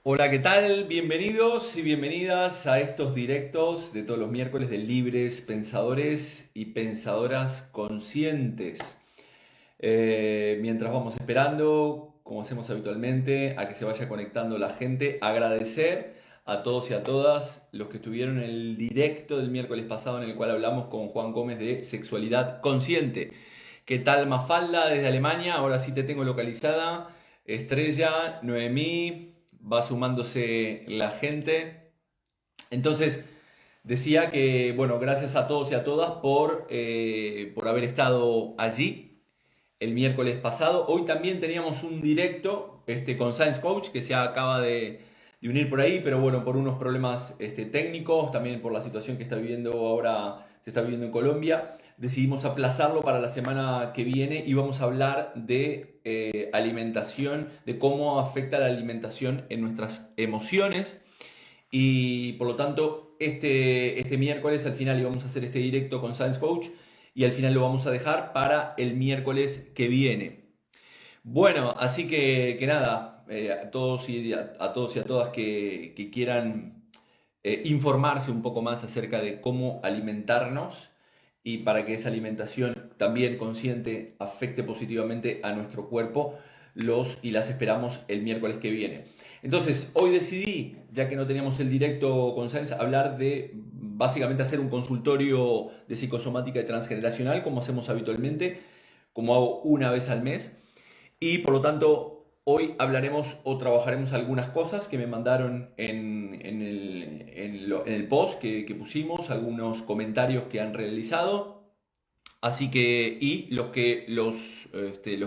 Hola, ¿qué tal? Bienvenidos y bienvenidas a estos directos de todos los miércoles de Libres Pensadores y Pensadoras Conscientes. Mientras vamos esperando, como hacemos habitualmente, a que se vaya conectando la gente, agradecer a todos y a todas los que estuvieron en el directo del miércoles pasado en el cual hablamos con Juan Gómez de sexualidad consciente. ¿Qué tal, Mafalda desde Alemania? Ahora sí te tengo localizada. Estrella, Noemí, va sumándose la gente. Entonces, decía que, bueno, gracias a todos y a todas por haber estado allí el miércoles pasado. Hoy también teníamos un directo con Science Coach que se acaba de unir por ahí, pero bueno, por unos problemas técnicos, también por la situación que está viviendo ahora, se está viviendo en Colombia, decidimos aplazarlo para la semana que viene y vamos a hablar de alimentación, de cómo afecta la alimentación en nuestras emociones. Y por lo tanto, este miércoles al final íbamos a hacer este directo con Science Coach y al final lo vamos a dejar para el miércoles que viene. Bueno, así que nada, a todos a todos y a todas que quieran informarse un poco más acerca de cómo alimentarnos y para que esa alimentación también consciente afecte positivamente a nuestro cuerpo, los y las esperamos el miércoles que viene. Entonces, hoy decidí, ya que no teníamos el directo con Science, hablar de básicamente hacer un consultorio de psicosomática y transgeneracional, como hacemos habitualmente, como hago una vez al mes. Y por lo tanto, hoy hablaremos o trabajaremos algunas cosas que me mandaron en el post que pusimos, algunos comentarios que han realizado. Así que, y los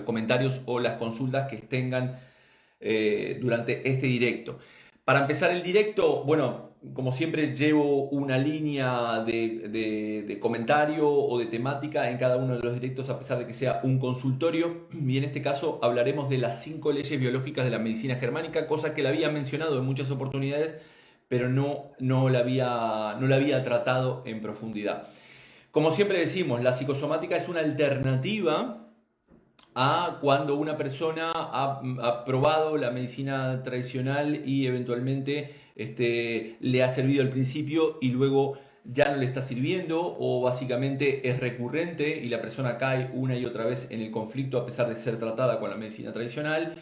comentarios o las consultas que tengan durante este directo. Para empezar el directo, bueno, como siempre llevo una línea de comentario o de temática en cada uno de los directos a pesar de que sea un consultorio. Y en este caso hablaremos de las 5 leyes biológicas de la medicina germánica, cosa que la había mencionado en muchas oportunidades, pero no la había tratado en profundidad. Como siempre decimos, la psicosomática es una alternativa a cuando una persona ha probado la medicina tradicional y eventualmente le ha servido al principio y luego ya no le está sirviendo o básicamente es recurrente y la persona cae una y otra vez en el conflicto a pesar de ser tratada con la medicina tradicional,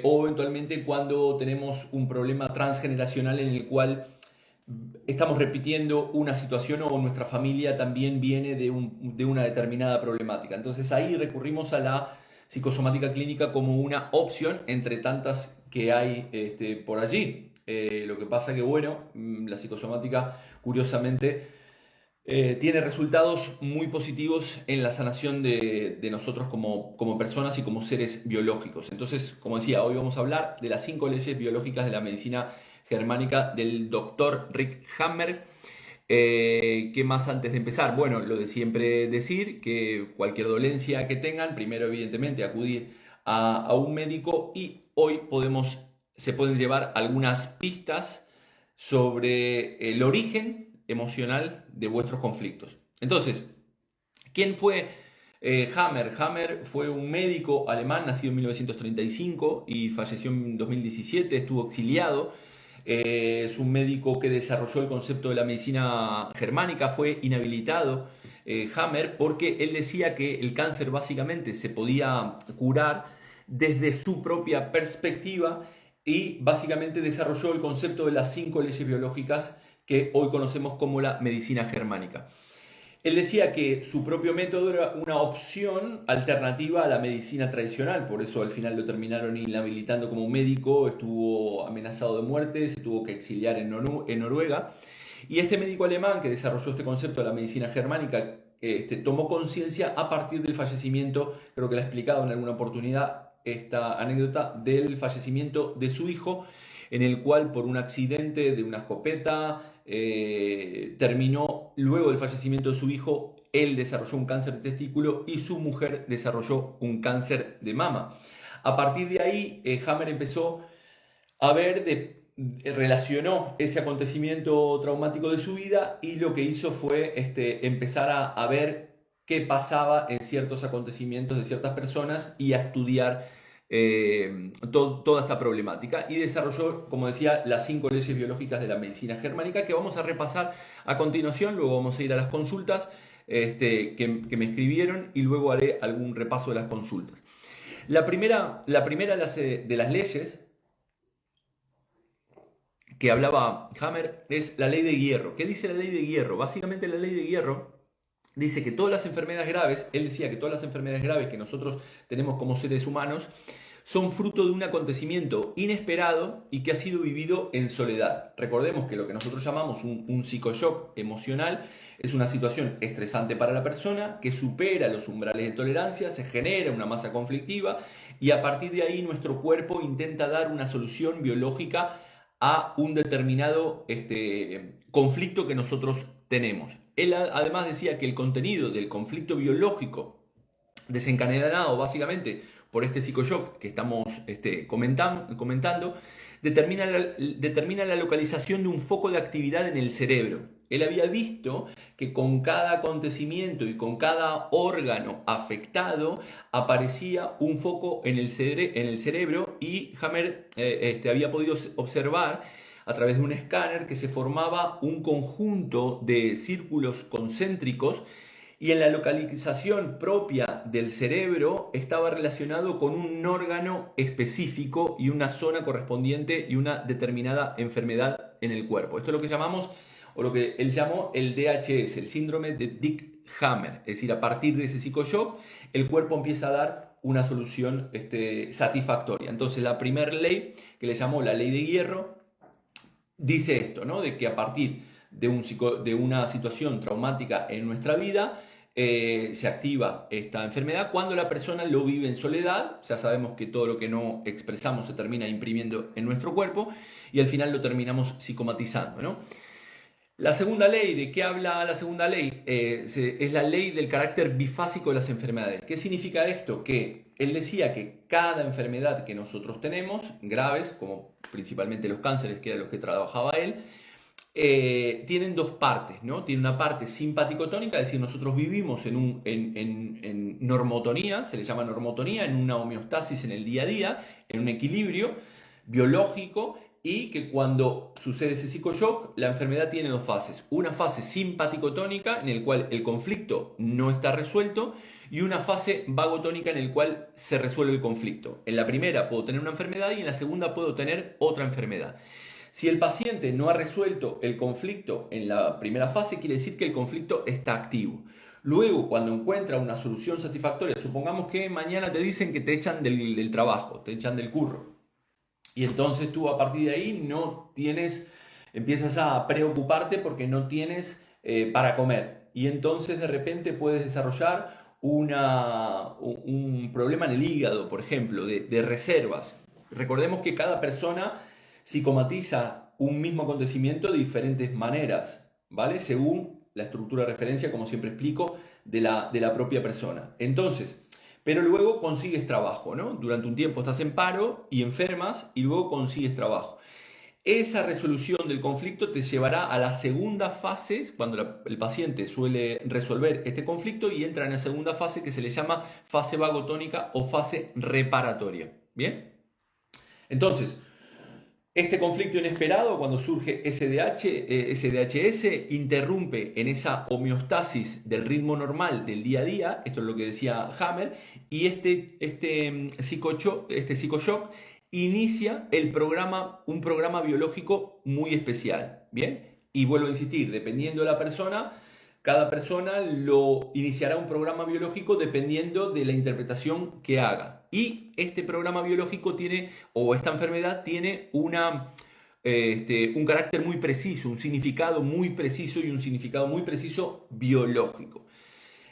o eventualmente cuando tenemos un problema transgeneracional en el cual estamos repitiendo una situación o nuestra familia también viene de una determinada problemática. Entonces ahí recurrimos a la psicosomática clínica como una opción entre tantas que hay por allí. Lo que pasa que, bueno, la psicosomática, curiosamente, tiene resultados muy positivos en la sanación de nosotros como personas y como seres biológicos. Entonces, como decía, hoy vamos a hablar de las 5 leyes biológicas de la medicina germánica del doctor Rick Hammer. ¿Qué más antes de empezar? Bueno, lo de siempre decir que cualquier dolencia que tengan, primero evidentemente acudir a un médico y hoy se pueden llevar algunas pistas sobre el origen emocional de vuestros conflictos. Entonces, ¿quién fue Hammer? Hammer fue un médico alemán nacido en 1935 y falleció en 2017, estuvo exiliado. Es un médico que desarrolló el concepto de la medicina germánica, fue inhabilitado Hammer porque él decía que el cáncer básicamente se podía curar desde su propia perspectiva y básicamente desarrolló el concepto de las 5 leyes biológicas que hoy conocemos como la medicina germánica. Él decía que su propio método era una opción alternativa a la medicina tradicional, por eso al final lo terminaron inhabilitando como médico, estuvo amenazado de muerte, se tuvo que exiliar en Noruega. Y este médico alemán que desarrolló este concepto de la medicina germánica tomó conciencia a partir del fallecimiento, creo que la he explicado en alguna oportunidad, esta anécdota del fallecimiento de su hijo, en el cual por un accidente de una escopeta terminó, luego del fallecimiento de su hijo, él desarrolló un cáncer de testículo y su mujer desarrolló un cáncer de mama. A partir de ahí, Hammer empezó a ver, relacionó ese acontecimiento traumático de su vida y lo que hizo fue empezar a ver qué pasaba en ciertos acontecimientos de ciertas personas y a estudiar toda esta problemática y desarrolló, como decía, las 5 leyes biológicas de la medicina germánica que vamos a repasar a continuación. Luego vamos a ir a las consultas que me escribieron y luego haré algún repaso de las consultas. La primera de las leyes que hablaba Hammer es la ley de hierro. ¿Qué dice la ley de hierro? Básicamente la ley de hierro dice que todas las enfermedades graves, él decía que todas las enfermedades graves que nosotros tenemos como seres humanos son fruto de un acontecimiento inesperado y que ha sido vivido en soledad. Recordemos que lo que nosotros llamamos un psicoshock emocional es una situación estresante para la persona que supera los umbrales de tolerancia, se genera una masa conflictiva y a partir de ahí nuestro cuerpo intenta dar una solución biológica a un determinado conflicto que nosotros tenemos. Él además decía que el contenido del conflicto biológico desencadenado básicamente por este psicoshock que estamos comentando, determina la localización de un foco de actividad en el cerebro. Él había visto que con cada acontecimiento y con cada órgano afectado aparecía un foco en el cerebro y Hammer había podido observar a través de un escáner que se formaba un conjunto de círculos concéntricos y en la localización propia del cerebro estaba relacionado con un órgano específico y una zona correspondiente y una determinada enfermedad en el cuerpo. Esto es lo que llamamos, o lo que él llamó el DHS, el síndrome de Dick-Hammer. Es decir, a partir de ese psicoshock, el cuerpo empieza a dar una solución satisfactoria. Entonces, la primera ley, que le llamó la ley de hierro, dice esto, ¿no? De que a partir de una situación traumática en nuestra vida, se activa esta enfermedad cuando la persona lo vive en soledad. Ya sabemos que todo lo que no expresamos se termina imprimiendo en nuestro cuerpo y al final lo terminamos psicomatizando, ¿no? La segunda ley, ¿de qué habla la segunda ley? Es la ley del carácter bifásico de las enfermedades. ¿Qué significa esto? Que él decía que cada enfermedad que nosotros tenemos, graves, como principalmente los cánceres, que eran los que trabajaba él, tienen dos partes, ¿no? Tiene una parte simpaticotónica, es decir, nosotros vivimos en normotonía, se le llama normotonía, en una homeostasis en el día a día, en un equilibrio biológico, y que cuando sucede ese psicoshock, la enfermedad tiene dos fases. Una fase simpaticotónica, en el cual el conflicto no está resuelto, y una fase vagotónica en el cual se resuelve el conflicto. En la primera puedo tener una enfermedad y en la segunda puedo tener otra enfermedad. Si el paciente no ha resuelto el conflicto en la primera fase, quiere decir que el conflicto está activo. Luego, cuando encuentra una solución satisfactoria, supongamos que mañana te dicen que te echan del trabajo, te echan del curro. Y entonces tú a partir de ahí empiezas a preocuparte porque no tienes para comer. Y entonces de repente puedes desarrollar un problema en el hígado, por ejemplo, de reservas. Recordemos que cada persona psicomatiza un mismo acontecimiento de diferentes maneras, ¿vale? Según la estructura de referencia, como siempre explico, de la propia persona. Entonces, pero luego consigues trabajo, ¿no? Durante un tiempo estás en paro y enfermas y luego consigues trabajo. Esa resolución del conflicto te llevará a la segunda fase, cuando el paciente suele resolver este conflicto y entra en la segunda fase que se le llama fase vagotónica o fase reparatoria. ¿Bien? Entonces, este conflicto inesperado, cuando surge SDHS, interrumpe en esa homeostasis del ritmo normal del día a día, esto es lo que decía Hammer, y este psicoshock inicia un programa biológico muy especial, ¿bien? Y vuelvo a insistir, dependiendo de la persona, cada persona lo iniciará un programa biológico dependiendo de la interpretación que haga. Y este programa biológico esta enfermedad tiene un carácter muy preciso, un significado muy preciso y un significado muy preciso biológico.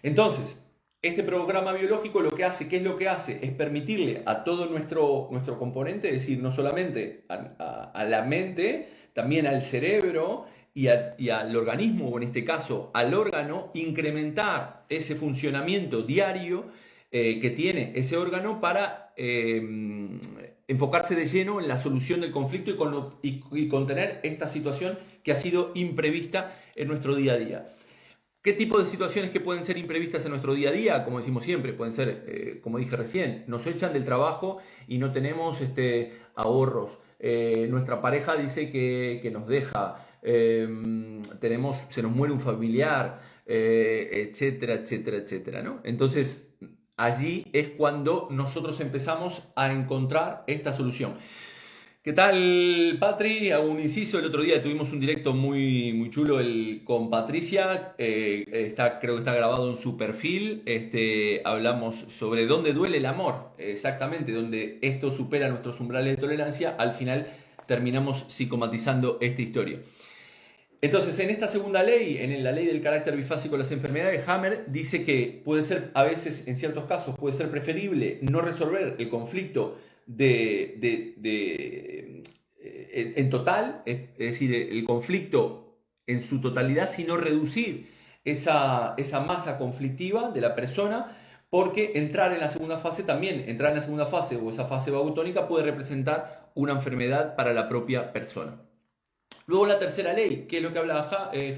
Entonces, este programa biológico ¿qué es lo que hace? Es permitirle a todo nuestro componente, es decir, no solamente a la mente, también al cerebro y al organismo, o en este caso al órgano, incrementar ese funcionamiento diario que tiene ese órgano para enfocarse de lleno en la solución del conflicto y contener esta situación que ha sido imprevista en nuestro día a día. ¿Qué tipo de situaciones que pueden ser imprevistas en nuestro día a día? Como decimos siempre, pueden ser, como dije recién, nos echan del trabajo y no tenemos ahorros. Nuestra pareja dice que nos deja. Se nos muere un familiar, etcétera, etcétera, etcétera, ¿no? Entonces, allí es cuando nosotros empezamos a encontrar esta solución. ¿Qué tal, Patri? Hago un inciso. El otro día tuvimos un directo muy, muy chulo con Patricia. Creo que está grabado en su perfil. Hablamos sobre dónde duele el amor. Exactamente, donde esto supera nuestros umbrales de tolerancia. Al final terminamos psicomatizando esta historia. Entonces, en esta segunda ley, en la ley del carácter bifásico de las enfermedades, Hammer dice que puede ser, a veces, en ciertos casos, puede ser preferible no resolver el conflicto en total, es decir, el conflicto en su totalidad, sino reducir esa masa conflictiva de la persona, porque entrar en la segunda fase o esa fase vagotónica puede representar una enfermedad para la propia persona. Luego la tercera ley, ¿qué es lo que habla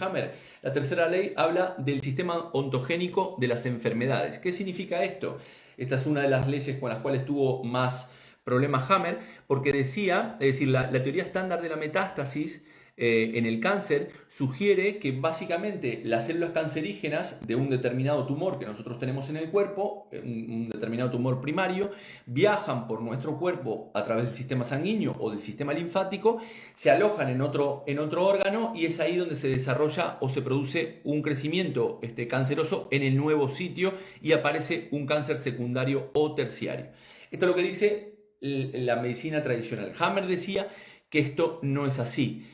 Hammer? La tercera ley habla del sistema ontogénico de las enfermedades. ¿Qué significa esto? Esta es una de las leyes con las cuales tuvo más problemas Hammer, porque decía, es decir, la teoría estándar de la metástasis en el cáncer sugiere que básicamente las células cancerígenas de un determinado tumor que nosotros tenemos en el cuerpo, un determinado tumor primario, viajan por nuestro cuerpo a través del sistema sanguíneo o del sistema linfático, se alojan en otro órgano y es ahí donde se desarrolla o se produce un crecimiento canceroso en el nuevo sitio y aparece un cáncer secundario o terciario. Esto es lo que dice la medicina tradicional. Hammer decía que esto no es así.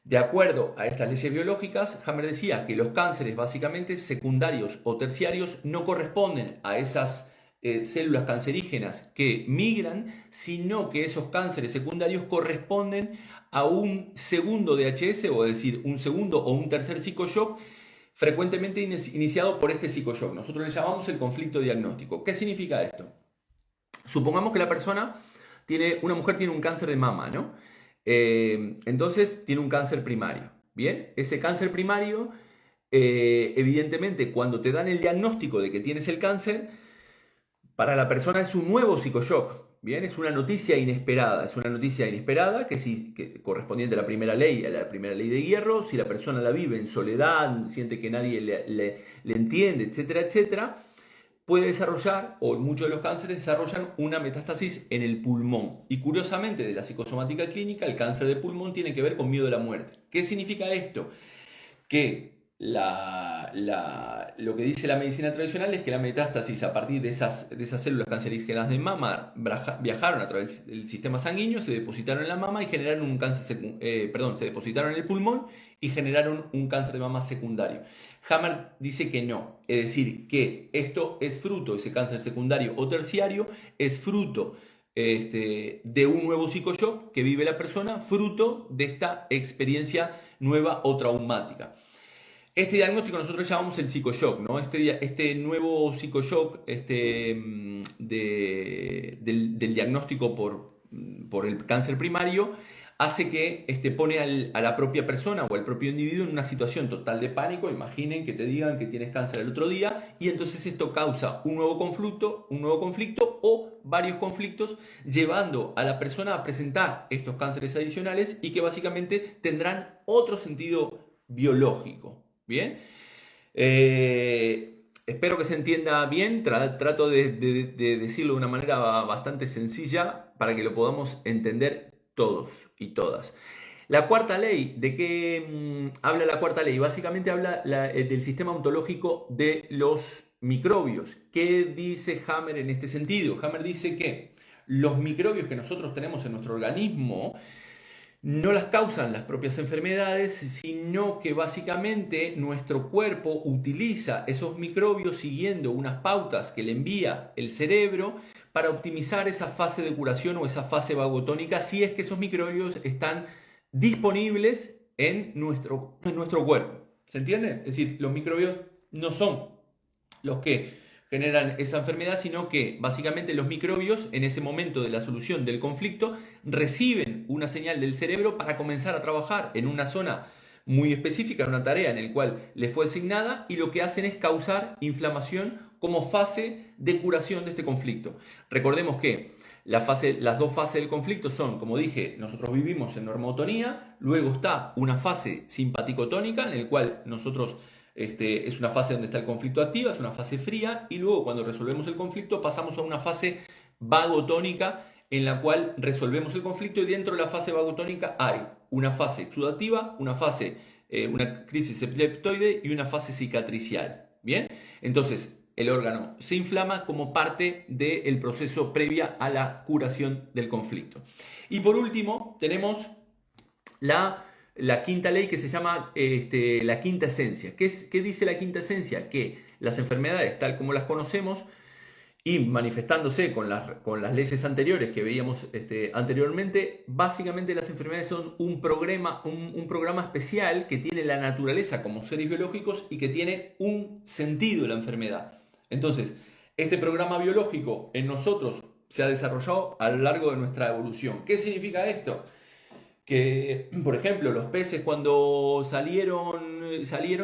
De acuerdo a estas leyes biológicas, Hammer decía que los cánceres básicamente secundarios o terciarios no corresponden a esas células cancerígenas que migran, sino que esos cánceres secundarios corresponden a un segundo DHS, o es decir, un segundo o un tercer psicoshock, frecuentemente iniciado por este psicoshock. Nosotros le llamamos el conflicto diagnóstico. ¿Qué significa esto? Supongamos que una mujer tiene un cáncer de mama, ¿no? Entonces tiene un cáncer primario. Bien, ese cáncer primario, evidentemente, cuando te dan el diagnóstico de que tienes el cáncer, para la persona es un nuevo psicoshock. Bien, es una noticia inesperada. Es una noticia inesperada que correspondiente a la primera ley de hierro. Si la persona la vive en soledad, siente que nadie le entiende, etcétera, etcétera, puede desarrollar, o en muchos de los cánceres desarrollan una metástasis en el pulmón. Y curiosamente, de la psicosomática clínica, el cáncer de pulmón tiene que ver con miedo a la muerte. ¿Qué significa esto? Que lo que dice la medicina tradicional es que la metástasis a partir de esas células cancerígenas de mama viajaron a través del sistema sanguíneo, se depositaron en la mama y generaron un cáncer, se depositaron en el pulmón y generaron un cáncer de mama secundario. Hammer dice que no, es decir, que esto es fruto, ese cáncer secundario o terciario, es fruto de un nuevo psicoshock que vive la persona, fruto de esta experiencia nueva o traumática. Este diagnóstico nosotros le llamamos el psicoshock, ¿no? Este nuevo psicoshock del diagnóstico por el cáncer primario hace que pone a la propia persona o al propio individuo en una situación total de pánico. Imaginen que te digan que tienes cáncer el otro día y entonces esto causa un nuevo conflicto o varios conflictos, llevando a la persona a presentar estos cánceres adicionales y que básicamente tendrán otro sentido biológico. Bien, espero que se entienda bien. Trato de decirlo de una manera bastante sencilla para que lo podamos entender todos y todas. La cuarta ley, ¿de qué habla la cuarta ley? Básicamente habla del sistema ontológico de los microbios. ¿Qué dice Hammer en este sentido? Hammer dice que los microbios que nosotros tenemos en nuestro organismo no las causan las propias enfermedades, sino que básicamente nuestro cuerpo utiliza esos microbios siguiendo unas pautas que le envía el cerebro para optimizar esa fase de curación o esa fase vagotónica, si es que esos microbios están disponibles en nuestro cuerpo. ¿Se entiende? Es decir, los microbios no son los que generan esa enfermedad, sino que básicamente los microbios en ese momento de la solución del conflicto reciben una señal del cerebro para comenzar a trabajar en una zona muy específica, una tarea en la cual les fue asignada y lo que hacen es causar inflamación como fase de curación de este conflicto. Recordemos que las dos fases del conflicto son, como dije, nosotros vivimos en normotonía, luego está una fase simpaticotónica en la cual nosotros es una fase donde está el conflicto activo, es una fase fría, y luego cuando resolvemos el conflicto pasamos a una fase vagotónica en la cual resolvemos el conflicto, y dentro de la fase vagotónica hay una fase exudativa, una crisis epileptoide y una fase cicatricial. ¿Bien? Entonces, el órgano se inflama como parte del proceso previa a la curación del conflicto. Y por último, tenemos la quinta ley, que se llama la quinta esencia. ¿Qué dice la quinta esencia? Que las enfermedades, tal como las conocemos, y manifestándose con las leyes anteriores que veíamos anteriormente, básicamente las enfermedades son un programa especial que tiene la naturaleza como seres biológicos y que tiene un sentido la enfermedad. Entonces, este programa biológico en nosotros se ha desarrollado a lo largo de nuestra evolución. ¿Qué significa esto? Que, por ejemplo, los peces cuando salieron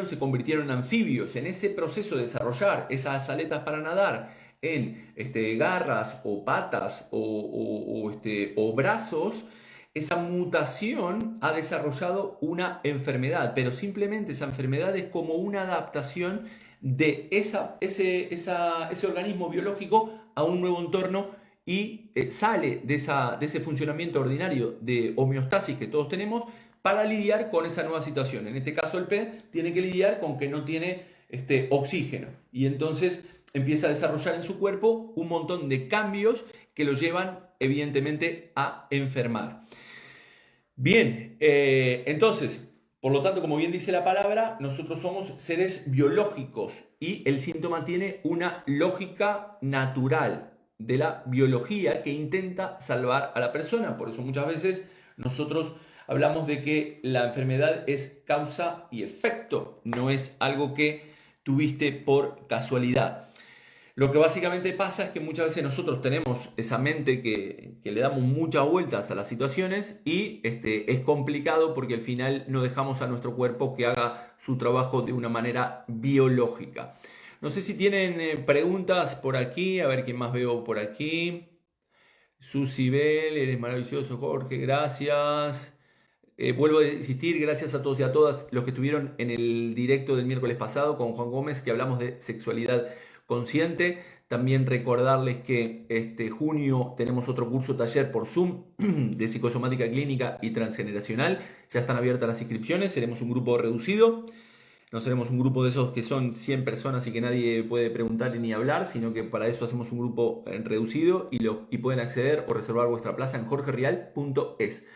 se convirtieron en anfibios. En ese proceso de desarrollar esas aletas para nadar en garras o patas o brazos, esa mutación ha desarrollado una enfermedad, pero simplemente esa enfermedad es como una adaptación de ese organismo biológico a un nuevo entorno y sale de ese funcionamiento ordinario de homeostasis que todos tenemos para lidiar con esa nueva situación. En este caso el pez tiene que lidiar con que no tiene oxígeno, y entonces empieza a desarrollar en su cuerpo un montón de cambios que lo llevan evidentemente a enfermar. Bien, entonces, por lo tanto, como bien dice la palabra, nosotros somos seres biológicos y el síntoma tiene una lógica natural de la biología que intenta salvar a la persona. Por eso muchas veces nosotros hablamos de que la enfermedad es causa y efecto, no es algo que tuviste por casualidad. Lo que básicamente pasa es que muchas veces nosotros tenemos esa mente que le damos muchas vueltas a las situaciones y es complicado porque al final no dejamos a nuestro cuerpo que haga su trabajo de una manera biológica. No sé si tienen preguntas por aquí, a ver quién más veo por aquí. Susi Bell, eres maravilloso, Jorge, gracias. Vuelvo a insistir, gracias a todos y a todas los que estuvieron en el directo del miércoles pasado con Juan Gómez, que hablamos de sexualidad consciente. También recordarles que junio tenemos otro curso taller por Zoom de psicosomática clínica y transgeneracional. Ya están abiertas las inscripciones, seremos un grupo reducido. No seremos un grupo de esos que son 100 personas y que nadie puede preguntarle ni hablar, sino que para eso hacemos un grupo reducido y pueden acceder o reservar vuestra plaza en jorgerial.es.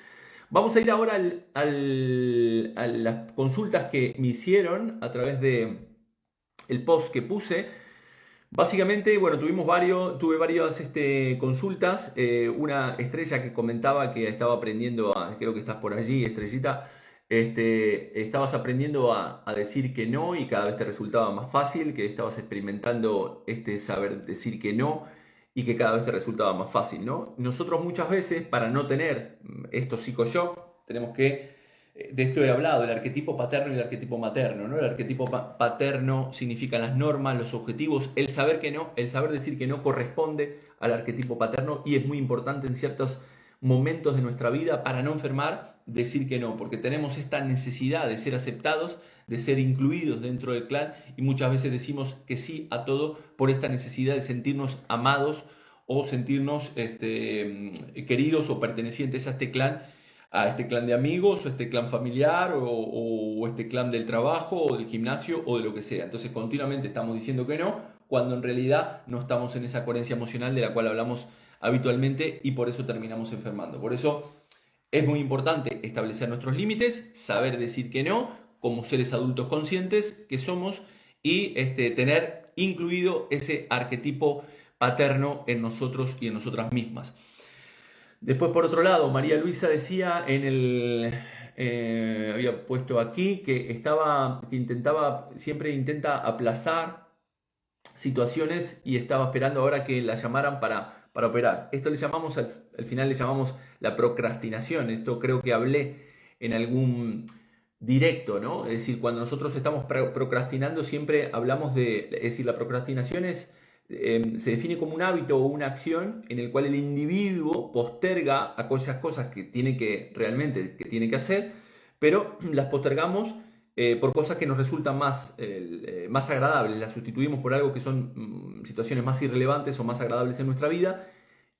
Vamos a ir ahora a las consultas que me hicieron a través de el post que puse. Básicamente, bueno, tuve varias consultas. Una Estrella que comentaba que estaba aprendiendo creo que estás por allí, Estrellita. Estabas aprendiendo a decir que no y cada vez te resultaba más fácil, que estabas experimentando saber decir que no y que cada vez te resultaba más fácil, ¿no? Nosotros muchas veces, para no tener estos psicoshock, tenemos que, de esto he hablado, el arquetipo paterno y el arquetipo materno, ¿no? El arquetipo paterno significa las normas, los objetivos, el saber que no, el saber decir que no corresponde al arquetipo paterno y es muy importante en ciertos momentos de nuestra vida para no enfermar, decir que no, porque tenemos esta necesidad de ser aceptados, de ser incluidos dentro del clan y muchas veces decimos que sí a todo por esta necesidad de sentirnos amados o sentirnos queridos o pertenecientes a este clan de amigos o este clan familiar o este clan del trabajo o del gimnasio o de lo que sea. Entonces continuamente estamos diciendo que no cuando en realidad no estamos en esa coherencia emocional de la cual hablamos habitualmente y por eso terminamos enfermando. Por eso es muy importante establecer nuestros límites, saber decir que no como seres adultos conscientes que somos y tener incluido ese arquetipo paterno en nosotros y en nosotras mismas. Después, por otro lado, María Luisa decía había puesto aquí que siempre intenta aplazar situaciones y estaba esperando ahora que la llamaran para operar. Esto al final le llamamos la procrastinación. Esto creo que hablé en algún directo, ¿no? Es decir, cuando nosotros estamos procrastinando siempre hablamos es decir, la procrastinación se define como un hábito o una acción en el cual el individuo posterga aquellas cosas que tiene que realmente que tiene que hacer, pero las postergamos por cosas que nos resultan más agradables, las sustituimos por algo que son situaciones más irrelevantes o más agradables en nuestra vida,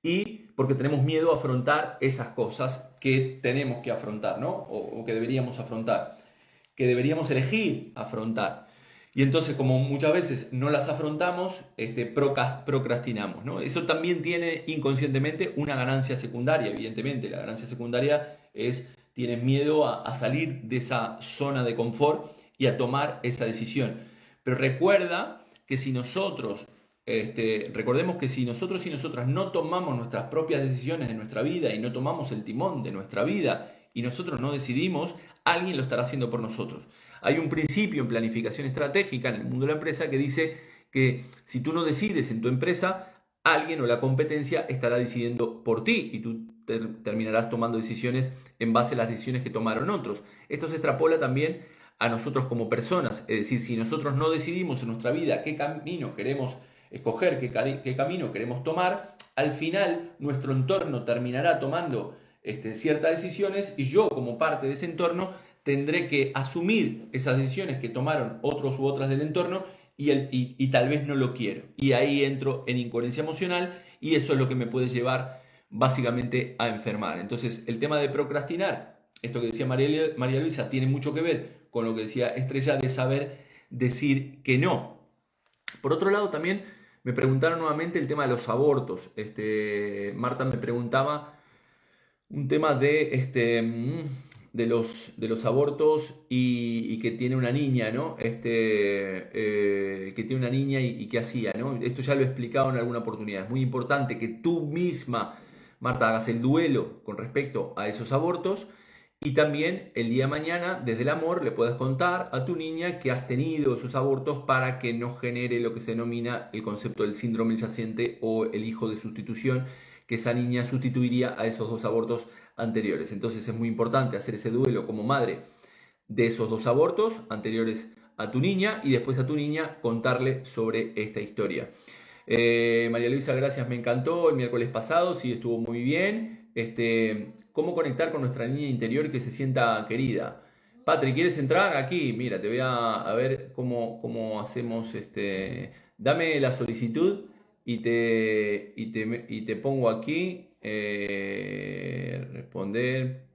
y porque tenemos miedo a afrontar esas cosas que tenemos que afrontar, ¿no? O que deberíamos afrontar, que deberíamos elegir afrontar. Y entonces, como muchas veces no las afrontamos, procrastinamos, ¿no? Eso también tiene inconscientemente una ganancia secundaria, evidentemente. La ganancia secundaria es, tienes miedo a salir de esa zona de confort y a tomar esa decisión. Pero recuerda que si nosotros recordemos que si nosotros y nosotras no tomamos nuestras propias decisiones de nuestra vida y no tomamos el timón de nuestra vida y nosotros no decidimos, alguien lo estará haciendo por nosotros. Hay un principio en planificación estratégica en el mundo de la empresa que dice que si tú no decides en tu empresa, alguien o la competencia estará decidiendo por ti y tú terminarás tomando decisiones en base a las decisiones que tomaron otros. Esto se extrapola también a nosotros como personas, es decir, si nosotros no decidimos en nuestra vida qué camino queremos escoger, qué camino queremos tomar, al final nuestro entorno terminará tomando ciertas decisiones y yo como parte de ese entorno tendré que asumir esas decisiones que tomaron otros u otras del entorno y tal vez no lo quiero. Y ahí entro en incoherencia emocional y eso es lo que me puede llevar básicamente a enfermar. Entonces el tema de procrastinar, esto que decía María Luisa, tiene mucho que ver con lo que decía Estrella de saber decir que no. Por otro lado también me preguntaron nuevamente el tema de los abortos. Marta me preguntaba un tema de los abortos y que tiene una niña, ¿no? Que tiene una niña y qué hacía, ¿no? Esto ya lo he explicado en alguna oportunidad. Es muy importante que tú misma, Marta, hagas el duelo con respecto a esos abortos y también el día de mañana, desde el amor, le puedas contar a tu niña que has tenido esos abortos para que no genere lo que se denomina el concepto del síndrome yaciente o el hijo de sustitución, que esa niña sustituiría a esos dos abortos anteriores. Entonces es muy importante hacer ese duelo como madre de esos dos abortos anteriores a tu niña y después a tu niña contarle sobre esta historia. María Luisa, gracias, me encantó el miércoles pasado, sí, estuvo muy bien. ¿Cómo conectar con nuestra niña interior que se sienta querida? Patri, ¿quieres entrar aquí? Mira, te voy a ver cómo hacemos. Dame la solicitud y te pongo aquí. Responder,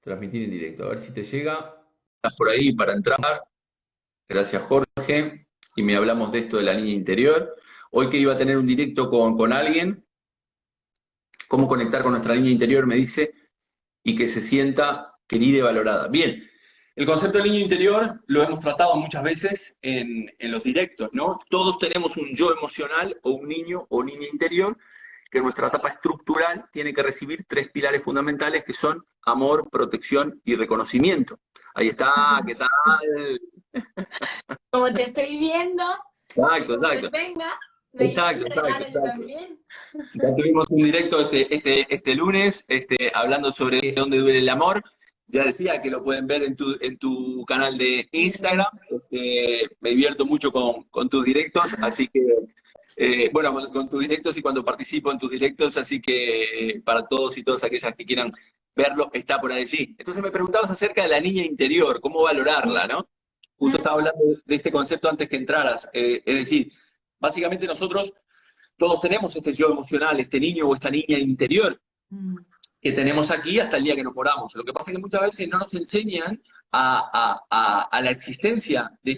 transmitir en directo. A ver si te llega. Estás por ahí para entrar. Gracias, Jorge. Y me hablamos de esto de la niña interior. Hoy que iba a tener un directo con alguien. Cómo conectar con nuestra niña interior, me dice, y que se sienta querida y valorada. Bien, el concepto del niño interior lo hemos tratado muchas veces en los directos, ¿no? Todos tenemos un yo emocional o un niño o niña interior que en nuestra etapa estructural tiene que recibir 3 pilares fundamentales que son amor, protección y reconocimiento. Ahí está, ¿qué tal? Como te estoy viendo, Exacto, pues exacto. venga, Exacto. también. Ya tuvimos un directo este lunes hablando sobre dónde duele el amor. Ya decía que lo pueden ver en tu canal de Instagram. Me divierto mucho con tus directos, así que, bueno, con tus directos y cuando participo en tus directos, así que para todos y todas aquellas que quieran verlo, está por allí. Entonces me preguntabas acerca de la niña interior, cómo valorarla, ¿no? Justo estaba hablando de este concepto antes que entraras. Es decir, básicamente nosotros todos tenemos este yo emocional, este niño o esta niña interior que tenemos aquí hasta el día que nos moramos. Lo que pasa es que muchas veces no nos enseñan a la existencia de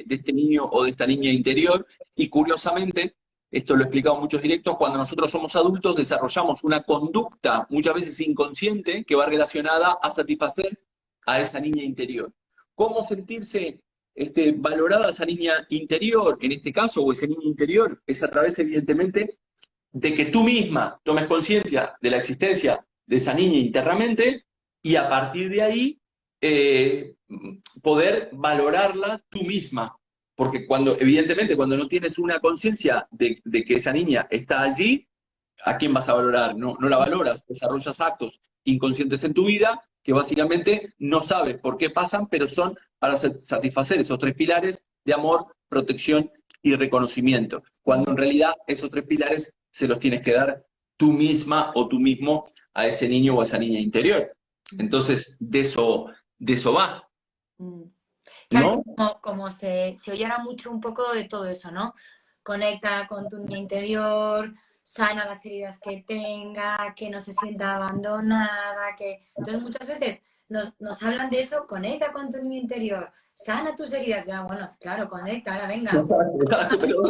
este niño o de esta niña interior y curiosamente, esto lo he explicado en muchos directos, cuando nosotros somos adultos desarrollamos una conducta muchas veces inconsciente que va relacionada a satisfacer a esa niña interior. ¿Cómo sentirse valorada esa niña interior, en este caso, o ese niño interior? Es a través, evidentemente, de que tú misma tomes conciencia de la existencia de esa niña internamente y a partir de ahí poder valorarla tú misma. Porque evidentemente, cuando no tienes una conciencia de que esa niña está allí, ¿a quién vas a valorar? No la valoras, desarrollas actos inconscientes en tu vida que básicamente no sabes por qué pasan, pero son para satisfacer esos tres pilares de amor, protección y reconocimiento. Cuando en realidad esos tres pilares se los tienes que dar tú misma o tú mismo a ese niño o a esa niña interior. Entonces, de eso va, Mm. Claro, es que ¿no? como se oye ahora mucho un poco de todo eso, ¿no? Conecta con tu niña interior, sana las heridas que tenga, que no se sienta abandonada, que... Entonces muchas veces nos hablan de eso, conecta con tu niño interior, sana tus heridas. Ya, bueno, claro, conecta, ahora venga. Exacto, exacto, pero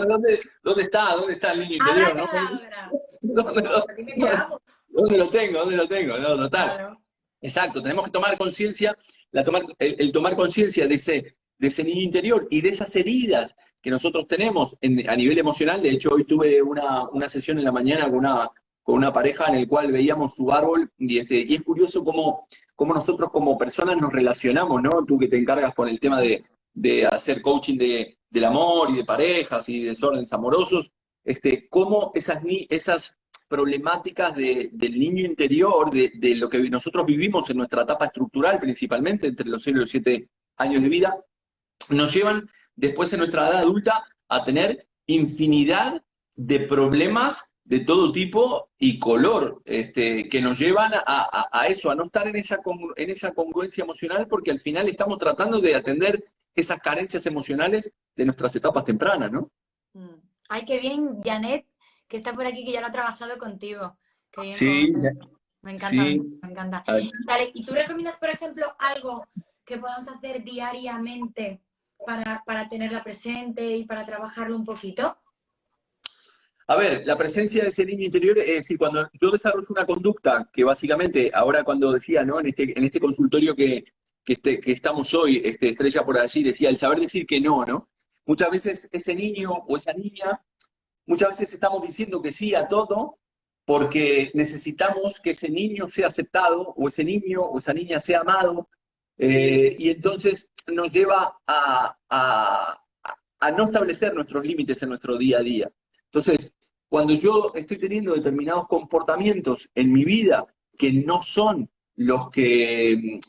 ¿dónde está? ¿Dónde está el niño interior? ¿No? Abracadabra. ¿Dónde, No, dime qué hago. dónde lo tengo? ¿Dónde lo tengo? No, total. Claro. Exacto, tenemos que tomar conciencia, el tomar conciencia de ese niño interior y de esas heridas que nosotros tenemos a nivel emocional. De hecho, hoy tuve una sesión en la mañana con una pareja en el cual veíamos su árbol y es curioso cómo nosotros como personas nos relacionamos, ¿no? Tú que te encargas con el tema de hacer coaching del amor y de parejas y desórdenes amorosos, cómo esas problemáticas del niño interior, de lo que nosotros vivimos en nuestra etapa estructural, principalmente entre los 0 y los 7 años de vida, nos llevan después en nuestra edad adulta a tener infinidad de problemas de todo tipo y color, que nos llevan a eso, a no estar en esa congruencia emocional, porque al final estamos tratando de atender esas carencias emocionales de nuestras etapas tempranas, ¿no? Mm. Ay, qué bien, Janet, que está por aquí, que ya lo ha trabajado contigo. Qué bien, Sí, me encanta, sí. me encanta. Vale, ¿y tú recomiendas, por ejemplo, algo que podamos hacer diariamente para tenerla presente y para trabajarlo un poquito? A ver, la presencia de ese niño interior, es decir, cuando yo desarrollo una conducta, que básicamente, ahora cuando decía, ¿no? En este consultorio que estamos hoy, Estrella por allí, decía, el saber decir que no, ¿no? Muchas veces ese niño o esa niña, muchas veces estamos diciendo que sí a todo porque necesitamos que ese niño sea aceptado, o ese niño o esa niña sea amado, y entonces nos lleva a no establecer nuestros límites en nuestro día a día. Entonces, cuando yo estoy teniendo determinados comportamientos en mi vida que no son los que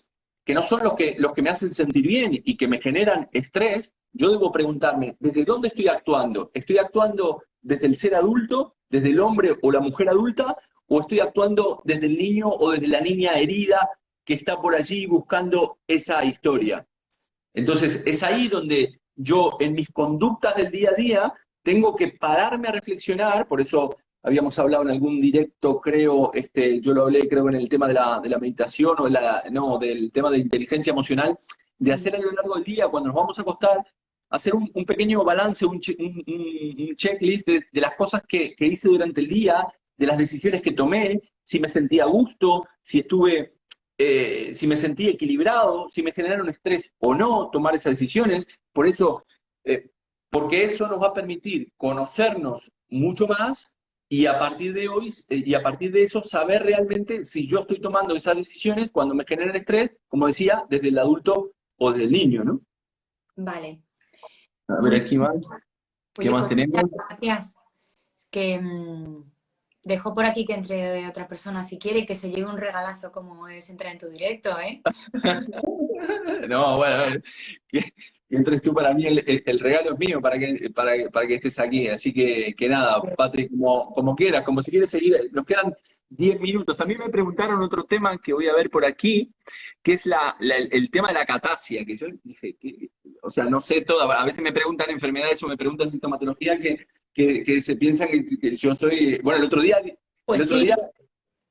no son los que me hacen sentir bien y que me generan estrés, yo debo preguntarme, ¿desde dónde estoy actuando? ¿Estoy actuando desde el ser adulto, desde el hombre o la mujer adulta, o estoy actuando desde el niño o desde la niña herida que está por allí buscando esa historia? Entonces, es ahí donde yo en mis conductas del día a día tengo que pararme a reflexionar, por eso habíamos hablado en algún directo, creo, yo lo hablé creo en el tema de la meditación no, del tema de inteligencia emocional, de hacer a lo largo del día, cuando nos vamos a acostar, hacer un pequeño balance, un checklist de las cosas que hice durante el día, de las decisiones que tomé, si me sentía a gusto, si me sentí equilibrado, si me generaron estrés o no tomar esas decisiones. Por eso, eh, porque eso nos va a permitir conocernos mucho más y a partir de hoy, y a partir de eso, saber realmente si yo estoy tomando esas decisiones cuando me generan estrés, como decía, desde el adulto o desde el niño, ¿no? Vale. A ver, Muy aquí bien. más. ¿Qué Oye, más pues muchas tenemos? gracias. Que dejo por aquí que entre otra persona si quiere y que se lleve un regalazo como es entrar en tu directo, ¿eh? No, bueno, que, que entres tú para mí, el regalo es mío para que estés aquí. Así que nada, Patrick, como quieras, como si quieres seguir, nos quedan 10 minutos. También me preguntaron otro tema que voy a ver por aquí, que es el tema de la catasia, que yo dije, o sea, no sé todo, a veces me preguntan enfermedades o me preguntan sintomatología que se piensan que yo soy, bueno, el Pues otro sí, día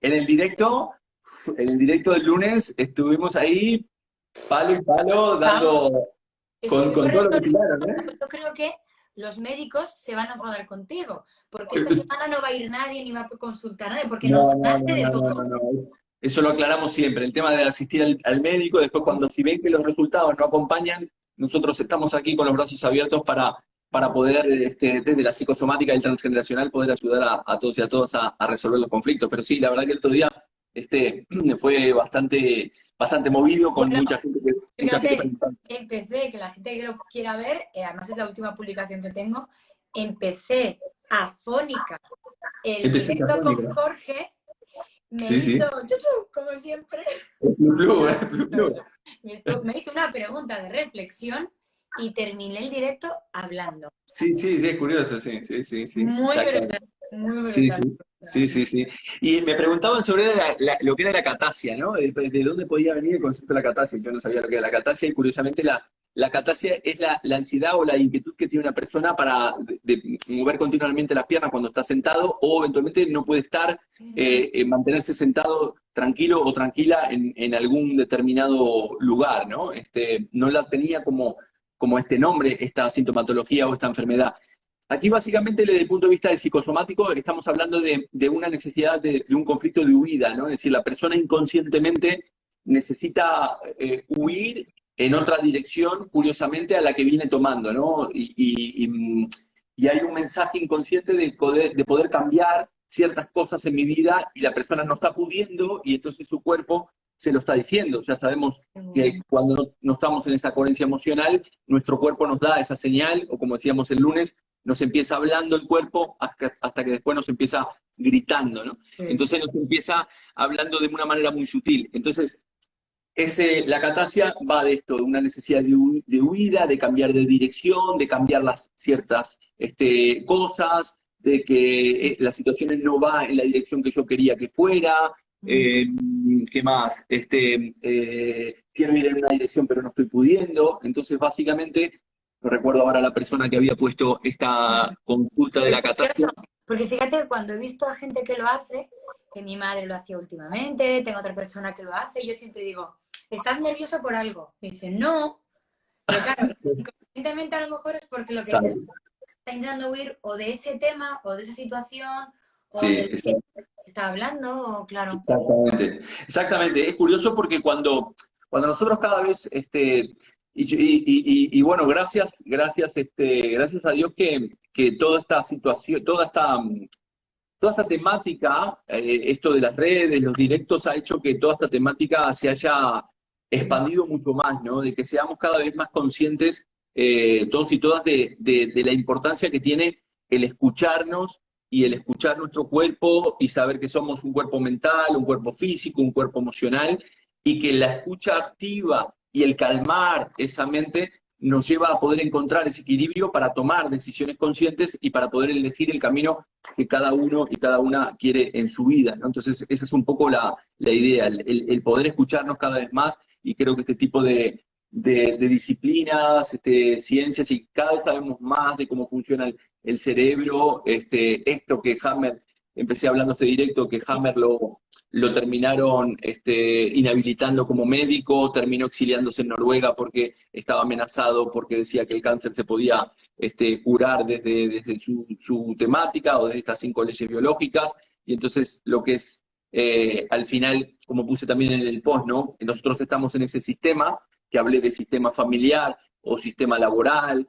en el directo, en el directo del lunes estuvimos ahí palo y palo, vamos, dando con estuvimos todo lo que resolviendo. tiraron, ¿eh? Yo creo que los médicos se van a enfadar contigo, porque esta semana no va a ir nadie ni va a consultar a nadie, porque nos No, no, sonaste no, de no, no, no, todo. no. Eso lo aclaramos siempre. El tema de asistir al médico, después si ven que los resultados no acompañan, nosotros estamos aquí con los brazos abiertos para poder, desde la psicosomática y el transgeneracional, poder ayudar a todos y a todas a resolver los conflictos. Pero sí, la verdad que el otro día fue bastante movido con Bueno, mucha gente fíjate, preguntando. empecé, que la gente que lo quiera ver, además es la última publicación que tengo, empecé afónica el Empecé directo con a Jorge. me Sí, sí. hizo, como siempre, Flu. me hizo una pregunta de reflexión y terminé el directo hablando. Sí, sí, sí, es curioso, sí, sí, sí, sí, Muy exactamente. brutal, muy Sí, brutal. sí, sí, sí, sí. Y me preguntaban sobre lo que era la catasia, ¿no? De dónde podía venir el concepto de la catasia. Yo no sabía lo que era la catasia y curiosamente la catasia es la ansiedad o la inquietud que tiene una persona para de mover continuamente las piernas cuando está sentado o eventualmente no puede estar, mantenerse sentado tranquilo o tranquila en algún determinado lugar, ¿no? No la tenía como este nombre, esta sintomatología o esta enfermedad. Aquí básicamente desde el punto de vista del psicosomático estamos hablando de una necesidad de un conflicto de huida, ¿no? Es decir, la persona inconscientemente necesita huir en otra dirección, curiosamente, a la que viene tomando, ¿no? Y hay un mensaje inconsciente de poder cambiar ciertas cosas en mi vida y la persona no está pudiendo y entonces su cuerpo se lo está diciendo. Ya sabemos que cuando no estamos en esa coherencia emocional, nuestro cuerpo nos da esa señal, o como decíamos el lunes, nos empieza hablando el cuerpo hasta que después nos empieza gritando, ¿no? Entonces nos empieza hablando de una manera muy sutil. Entonces, la catasia va de esto, de una necesidad de huida, de cambiar de dirección, de cambiar las ciertas cosas, de que las situaciones no van en la dirección que yo quería que fuera. eh, ¿Qué más? Quiero ir en una dirección pero no estoy pudiendo. Entonces, básicamente, no recuerdo ahora la persona que había puesto esta consulta de Es la catasia. curioso, porque fíjate que cuando he visto a gente que lo hace, que mi madre lo hacía últimamente, tengo otra persona que lo hace, yo siempre digo, ¿estás nervioso por algo? Me dice, no, pero claro, inconscientemente a lo mejor es porque lo que dices, Exacto. está intentando huir o de ese tema, o de esa situación, o Sí, del que exacto. está hablando, o claro. Exactamente, exactamente. Es curioso porque cuando nosotros cada vez, bueno, gracias a Dios que toda esta situación, toda esta temática, esto de las redes, los directos, ha hecho que toda esta temática se haya expandido mucho más, ¿no? De que seamos cada vez más conscientes, todos y todas, de la importancia que tiene el escucharnos y el escuchar nuestro cuerpo y saber que somos un cuerpo mental, un cuerpo físico, un cuerpo emocional, y que la escucha activa y el calmar esa mente nos lleva a poder encontrar ese equilibrio para tomar decisiones conscientes y para poder elegir el camino que cada uno y cada una quiere en su vida, ¿no? Entonces, esa es un poco la idea, el poder escucharnos cada vez más, y creo que este tipo de disciplinas, ciencias, y cada vez sabemos más de cómo funciona el cerebro, esto que Hammer, empecé hablando este directo, que Hammer lo terminaron inhabilitando como médico, terminó exiliándose en Noruega porque estaba amenazado, porque decía que el cáncer se podía curar desde su temática o desde estas 5 leyes biológicas. Y entonces lo que es, al final, como puse también en el post, ¿no? Nosotros estamos en ese sistema, que hablé de sistema familiar o sistema laboral,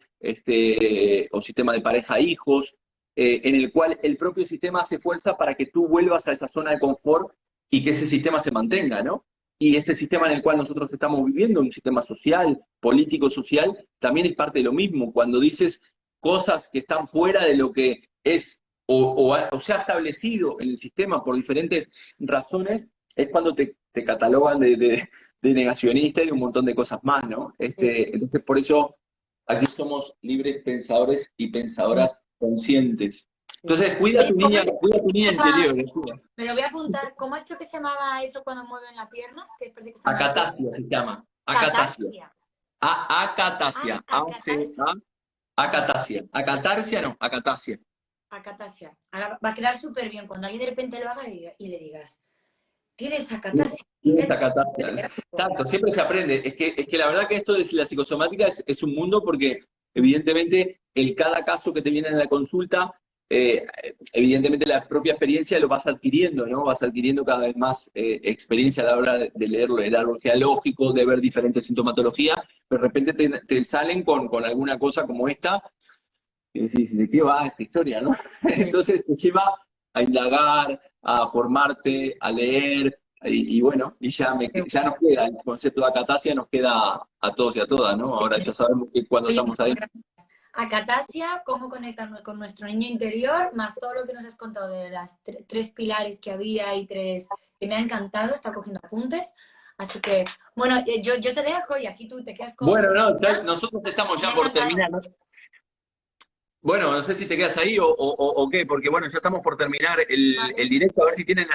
o sistema de pareja-hijos, en el cual el propio sistema hace fuerza para que tú vuelvas a esa zona de confort y que ese sistema se mantenga, ¿no? Y este sistema en el cual nosotros estamos viviendo, un sistema social, político, social, también es parte de lo mismo. Cuando dices cosas que están fuera de lo que es o se ha establecido en el sistema por diferentes razones, es cuando te catalogan de negacionista y de un montón de cosas más, ¿no? Entonces, por eso aquí somos libres pensadores y pensadoras conscientes. Entonces, Oye, ¿cómo has cuida tu dicho que niña se llama? interior, cuida. Me lo voy a apuntar. ¿Cómo has dicho que se llamaba eso cuando mueven la pierna? Que parece que están nerviosos. Acatasia se llama. Acatasia. Catarsia. Acatasia. Catarsia. Acatasia. Acatarsia no, acatasia. Acatasia. Ahora va a quedar súper bien cuando alguien de repente lo haga y le digas, tienes acatasia. Intenta Acatasia. Exacto, siempre se aprende. Es que la verdad que esto de la psicosomática es un mundo porque evidentemente cada caso que te viene en la consulta, eh, evidentemente la propia experiencia lo vas adquiriendo, ¿no? Vas adquiriendo cada vez más experiencia a la hora de leerlo, el árbol genealógico, de ver diferentes sintomatologías, pero de repente te salen con alguna cosa como esta, y decís, ¿de qué va esta historia, no? Sí. Entonces te lleva a indagar, a formarte, a leer, y bueno, y ya nos queda, el concepto de acatasia nos queda a todos y a todas, ¿no? Ahora ya sabemos que cuando Oye, estamos muchas ahí. gracias. Acatasia, cómo conectarnos con nuestro niño interior, más todo lo que nos has contado de las tres pilares que había y tres que me ha encantado, está cogiendo apuntes. Así que, bueno, yo te dejo y así tú te quedas con... Bueno, no, nosotros estamos Me ha ya por encantado. terminar. Bueno, no sé si te quedas ahí o qué, porque bueno, ya estamos por terminar el Vale. directo, a ver si tienen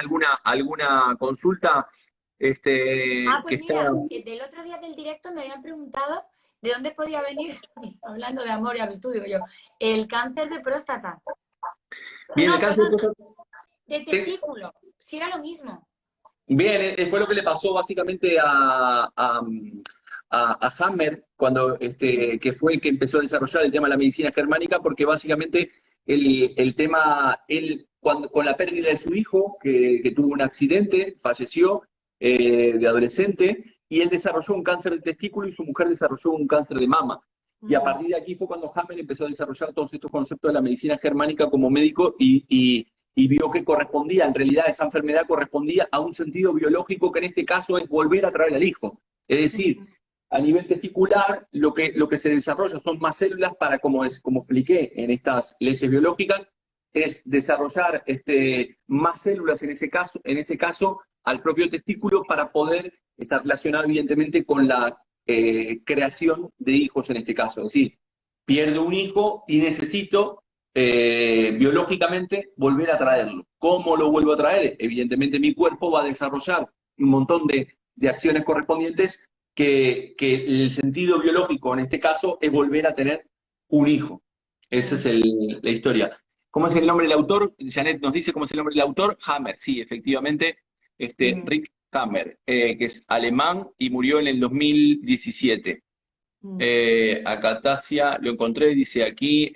alguna consulta que Pues está... mira, del otro día del directo me habían preguntado de dónde podía venir, hablando de amor y al estudio yo, el cáncer de próstata. Bien, el No, cáncer perdón, de próstata. de testículo. Si era lo mismo. Bien, fue lo que le pasó básicamente a Hammer cuando que fue el que empezó a desarrollar el tema de la medicina germánica, porque básicamente el tema, él con la pérdida de su hijo, que tuvo un accidente, falleció de adolescente, y él desarrolló un cáncer de testículo y su mujer desarrolló un cáncer de mama. Y a partir de aquí fue cuando Hammer empezó a desarrollar todos estos conceptos de la medicina germánica como médico y vio que correspondía, en realidad esa enfermedad correspondía a un sentido biológico que en este caso es volver a traer al hijo. Es decir, a nivel testicular lo que se desarrolla son más células para, como expliqué en estas leyes biológicas, es desarrollar más células en ese caso al propio testículo para poder estar relacionado evidentemente con la creación de hijos en este caso. Es decir, pierdo un hijo y necesito biológicamente volver a traerlo. ¿Cómo lo vuelvo a traer? Evidentemente mi cuerpo va a desarrollar un montón de acciones correspondientes que el sentido biológico en este caso es volver a tener un hijo. Esa es la historia. ¿Cómo es el nombre del autor? Janet nos dice cómo es el nombre del autor. Hammer, sí, efectivamente, Rick Hammer, que es alemán y murió en el 2017. Acá Tasia, lo encontré, dice aquí,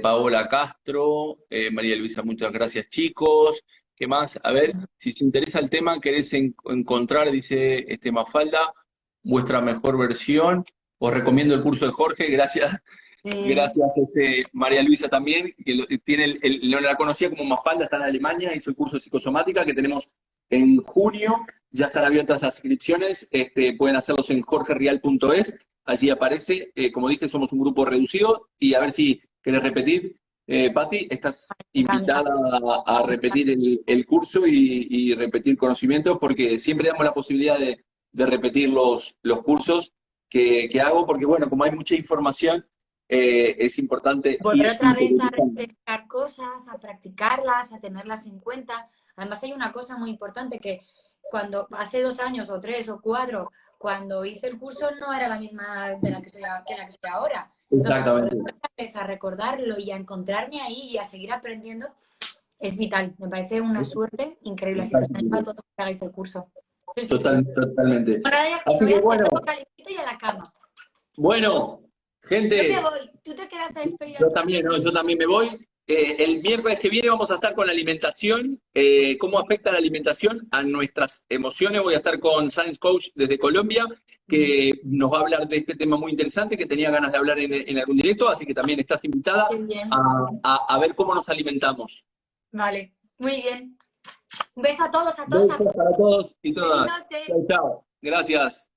Paola Castro, María Luisa, muchas gracias chicos. ¿Qué más? A ver, si se interesa el tema, querés encontrar, dice Mafalda, vuestra mejor versión. Os recomiendo el curso de Jorge, gracias. Sí. Gracias, María Luisa también, que tiene no la conocía como Mafalda, está en Alemania, hizo el curso de psicosomática que tenemos en junio, ya están abiertas las inscripciones, pueden hacerlos en jorgereal.es, allí aparece, como dije, somos un grupo reducido, y a ver si querés repetir, Patti, estás Me encanta. invitada a repetir el curso y repetir conocimientos, porque siempre damos la posibilidad de repetir los cursos que hago, porque bueno, como hay mucha información, es importante Volver ir otra vez a interiorizando. refrescar cosas, a practicarlas, a tenerlas en cuenta. Además hay una cosa muy importante que cuando hace 2 años o 3 o 4, cuando hice el curso no era la misma de la que soy, que la que soy ahora. Entonces, volver Exactamente, otra vez a recordarlo y a encontrarme ahí y a seguir aprendiendo es vital. Me parece una suerte increíble. Así que os animo a exactamente, todos que hagáis el curso. Sí, sí, sí. totalmente. Bueno, ahora ya sí, me Así voy que a hacer bueno, algo calentito y a la cama. bueno, Yo me gente, voy. Tú te quedas a despedir a tu ¿no? niño. Yo también me voy. El miércoles que viene vamos a estar con la alimentación, cómo afecta la alimentación a nuestras emociones. Voy a estar con Science Coach desde Colombia, que nos va a hablar de este tema muy interesante, que tenía ganas de hablar en algún directo, así que también estás invitada Qué bien. a ver cómo nos alimentamos. Vale, muy bien. Un beso a todos, a todos, a Besos todos. para todos y Feliz todas. noche. Chao, chao. Gracias.